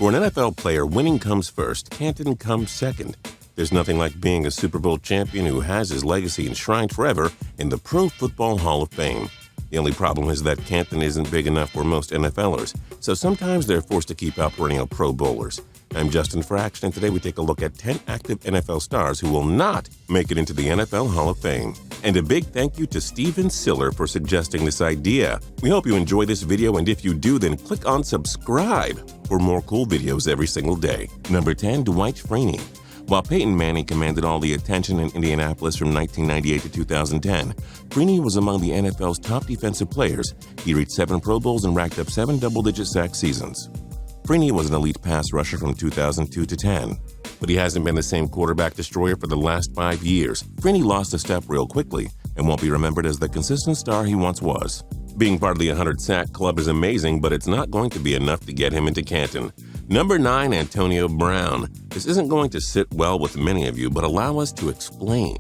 For an NFL player, winning comes first, Canton comes second. There's nothing like being a Super Bowl champion who has his legacy enshrined forever in the Pro Football Hall of Fame. The only problem is that Canton isn't big enough for most NFLers, so sometimes they're forced to keep out perennial Pro Bowlers. I'm Justin for Action, and today we take a look at 10 active NFL stars who will not make it into the NFL Hall of Fame. And a big thank you to Steven Ciller for suggesting this idea. We hope you enjoy this video, and if you do, then click on subscribe for more cool videos every single day. Number 10, Dwight Freeney. While Peyton Manning commanded all the attention in Indianapolis from 1998 to 2010, Freeney was among the NFL's top defensive players. He reached 7 Pro Bowls and racked up 7 double-digit sack seasons. Freeney was an elite pass rusher from 2002 to 10, but he hasn't been the same quarterback destroyer for the last 5 years. Freeney lost a step real quickly and won't be remembered as the consistent star he once was. Being part of the 100-sack club is amazing, but it's not going to be enough to get him into Canton. Number 9, Antonio Brown. This isn't going to sit well with many of you, but allow us to explain.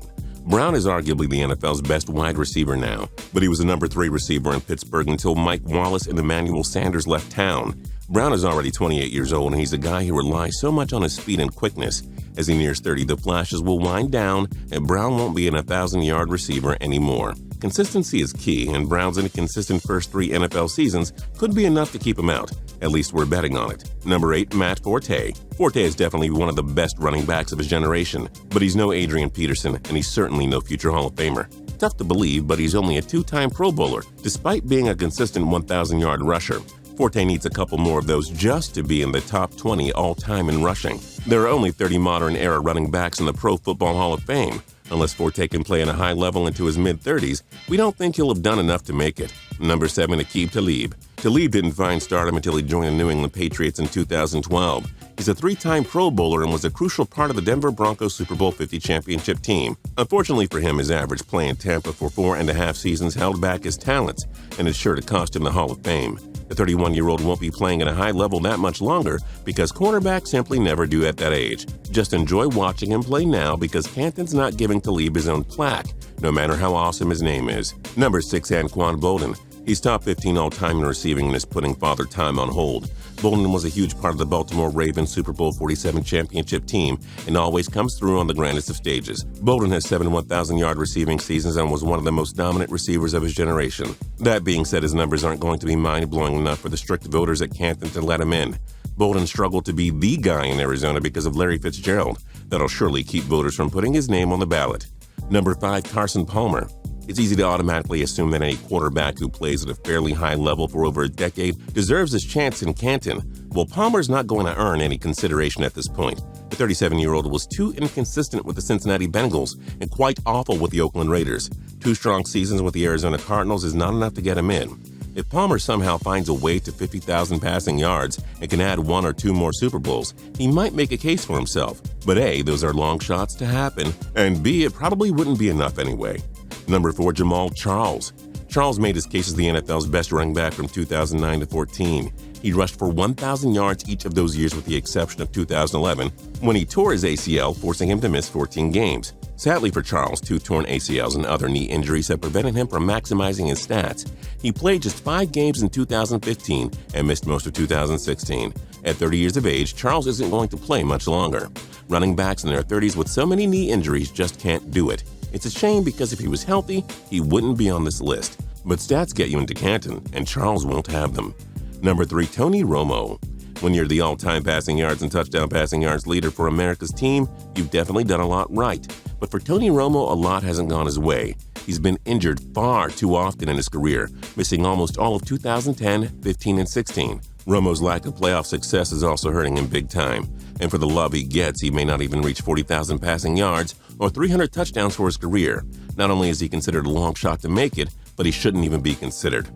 Brown is arguably the NFL's best wide receiver now, but he was the number 3 receiver in Pittsburgh until Mike Wallace and Emmanuel Sanders left town. Brown is already 28 years old, and he's a guy who relies so much on his speed and quickness. As he nears 30, the flashes will wind down, and Brown won't be an 1,000-yard receiver anymore. Consistency is key, and Brown's inconsistent first 3 NFL seasons could be enough to keep him out. At least we're betting on it. Number 8, Matt Forte. Forte is definitely one of the best running backs of his generation, but he's no Adrian Peterson, and he's certainly no future Hall of Famer. Tough to believe, but he's only a 2-time Pro Bowler, despite being a consistent 1,000-yard rusher. Forte needs a couple more of those just to be in the top 20 all-time in rushing. There are only 30 modern-era running backs in the Pro Football Hall of Fame. Unless Forte can play at a high level into his mid-30s, we don't think he'll have done enough to make it. Number 7, Aqib Talib. Talib didn't find stardom until he joined the New England Patriots in 2012. He's a 3-time Pro Bowler and was a crucial part of the Denver Broncos Super Bowl 50 championship team. Unfortunately for him, his average play in Tampa for 4.5 seasons held back his talents, and is sure to cost him the Hall of Fame. The 31-year-old won't be playing at a high level that much longer because cornerbacks simply never do at that age. Just enjoy watching him play now because Canton's not giving Talib his own plaque, no matter how awesome his name is. Number 6, Antwon Bolden. He's top 15 all-time in receiving and is putting Father Time on hold. Bolden was a huge part of the Baltimore Ravens Super Bowl 47 championship team and always comes through on the grandest of stages. Bolden has 7 1,000-yard receiving seasons and was one of the most dominant receivers of his generation. That being said, his numbers aren't going to be mind-blowing enough for the strict voters at Canton to let him in. Bolden struggled to be the guy in Arizona because of Larry Fitzgerald. That'll surely keep voters from putting his name on the ballot. Number 5, Carson Palmer. It's easy to automatically assume that any quarterback who plays at a fairly high level for over a decade deserves his chance in Canton. Well, Palmer's not going to earn any consideration at this point. The 37-year-old was too inconsistent with the Cincinnati Bengals and quite awful with the Oakland Raiders. 2 strong seasons with the Arizona Cardinals is not enough to get him in. If Palmer somehow finds a way to 50,000 passing yards and can add 1 or 2 more Super Bowls, he might make a case for himself. But A, those are long shots to happen, and B, it probably wouldn't be enough anyway. Number 4, Jamaal Charles. Charles made his case as the NFL's best running back from 2009 to 14. He rushed for 1,000 yards each of those years with the exception of 2011, when he tore his ACL, forcing him to miss 14 games. Sadly for Charles, 2 torn ACLs and other knee injuries have prevented him from maximizing his stats. He played just 5 games in 2015 and missed most of 2016. At 30 years of age, Charles isn't going to play much longer. Running backs in their 30s with so many knee injuries just can't do it. It's a shame because if he was healthy, he wouldn't be on this list. But stats get you into Canton, and Charles won't have them. Number 3, Tony Romo. When you're the all-time passing yards and touchdown passing yards leader for America's team, you've definitely done a lot right. But for Tony Romo, a lot hasn't gone his way. He's been injured far too often in his career, missing almost all of 2010, 15, and 16. Romo's lack of playoff success is also hurting him big time. And for the love he gets, he may not even reach 40,000 passing yards or 300 touchdowns for his career. Not only is he considered a long shot to make it, but he shouldn't even be considered.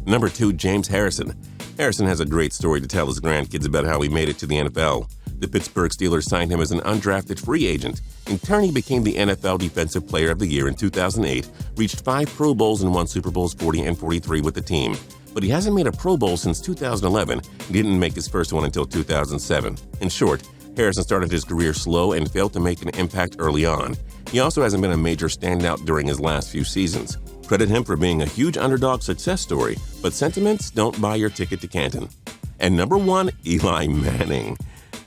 Number 2, James Harrison. Harrison has a great story to tell his grandkids about how he made it to the NFL. The Pittsburgh Steelers signed him as an undrafted free agent. In turn, he became the NFL Defensive Player of the Year in 2008, reached 5 Pro Bowls and won Super Bowls 40 and 43 with the team. But he hasn't made a Pro Bowl since 2011 and didn't make his first one until 2007. In short, Harrison started his career slow and failed to make an impact early on. He also hasn't been a major standout during his last few seasons. Credit him for being a huge underdog success story, but sentiments don't buy your ticket to Canton. And number 1, Eli Manning.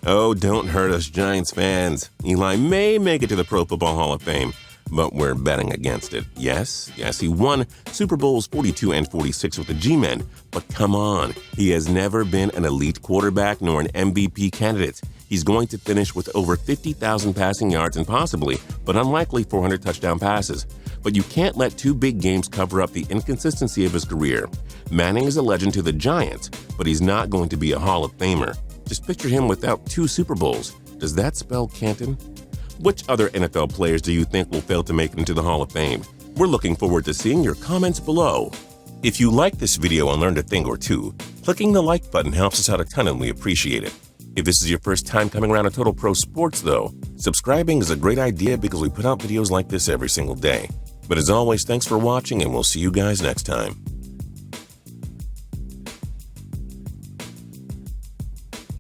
Oh, don't hurt us, Giants fans. Eli may make it to the Pro Football Hall of Fame, but we're betting against it. Yes, he won Super Bowls 42 and 46 with the G-Men, but come on, he has never been an elite quarterback nor an MVP candidate. He's going to finish with over 50,000 passing yards and possibly, but unlikely, 400 touchdown passes. But you can't let 2 big games cover up the inconsistency of his career. Manning is a legend to the Giants, but he's not going to be a Hall of Famer. Just picture him without 2 Super Bowls. Does that spell Canton? Which other NFL players do you think will fail to make it into the Hall of Fame? We're looking forward to seeing your comments below. If you like this video and learned a thing or two, clicking the like button helps us out a ton and we appreciate it. If this is your first time coming around to Total Pro Sports though, subscribing is a great idea because we put out videos like this every single day. But as always, thanks for watching and we'll see you guys next time.